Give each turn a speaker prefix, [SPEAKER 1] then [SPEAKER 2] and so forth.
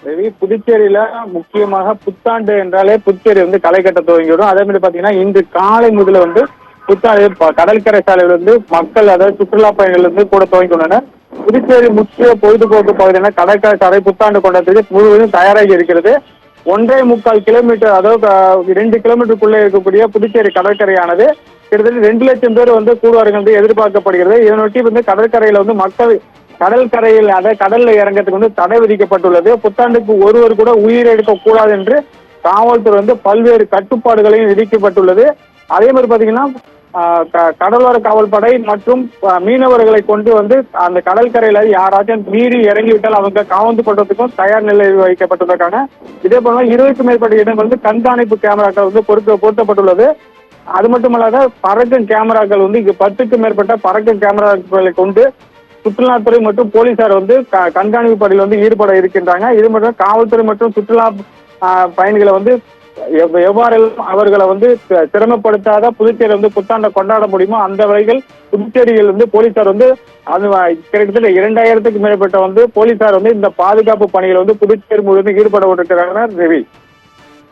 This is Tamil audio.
[SPEAKER 1] ரவி, புதுச்சேரியில முக்கியமாக புத்தாண்டு என்றாலே புதுச்சேரி களை கட்ட துவங்கிவிடும். அதே மாதிரி பாத்தீங்கன்னா இன்று காலை முதல்ல புத்தாண்டு கடற்கரை சாலையில் மக்கள், அதாவது சுற்றுலா பயணிகள் கூட துவங்கியுள்ளனர். புதுச்சேரி முக்கிய பொழுதுபோக்கு பகுதியான கடற்கரை சாலை புத்தாண்டு கொண்டாட்டத்துக்கு முழுவதும் தயாராகி இருக்கிறது. 1.25 கிலோமீட்டர், அதாவது 2 கிலோமீட்டருக்குள்ளே இருக்கக்கூடிய புதுச்சேரி கடற்கரையானது கிட்டத்தட்ட 2 லட்சம் பேர் கூடுவார்கள் என்று எதிர்பார்க்கப்படுகிறது. இதனொட்டி கடற்கரையில மக்கள் கடற்கரையில், அதாவது கடல்ல இறங்கறதுக்கு தடை விதிக்கப்பட்டுள்ளது. புத்தாண்டுக்கு ஒருவர் கூட உயிரிழக்க கூடாது என்று காவல்துறை பல்வேறு கட்டுப்பாடுகளையும் விதிக்கப்பட்டுள்ளது. அதே மாதிரி பாத்தீங்கன்னா கடலோர காவல்படை மற்றும் மீனவர்களை கொண்டு அந்த கடற்கரையில யாராச்சும் மீறி இறங்கிவிட்டால் அவங்க காவந்து பண்றதுக்கும் தயார் நிலையில் வைக்கப்பட்டிருக்காங்க. இதே போல 20க்கும் மேற்பட்ட இடங்கள் கண்காணிப்பு கேமராக்கள் பொருத்தப்பட்டுள்ளது. அது மட்டுமல்லாத பறக்கும் கேமராக்கள் இங்கு 10க்கும் மேற்பட்ட பறக்கும் கேமராக்களை கொண்டு சுற்றுலாத்துறை மற்றும் போலீசார் கண்காணிப்பு பணியில் ஈடுபட இருக்கின்றாங்க. இது மட்டும் காவல்துறை மற்றும் சுற்றுலா பயணிகளை எவ்வாறெல்லாம் அவர்களை சிரமப்படுத்தாத புதுச்சேரி புத்தாண்டை கொண்டாட முடியுமோ அந்த வகைகள் புதுச்சேரியில் போலீசார் அது கிட்டத்தட்ட 2000க்கும் மேற்பட்ட போலீசார் இந்த பாதுகாப்பு பணியில் புதுச்சேரி முழுவதும் ஈடுபட இருக்கிறாங்க. ரவி.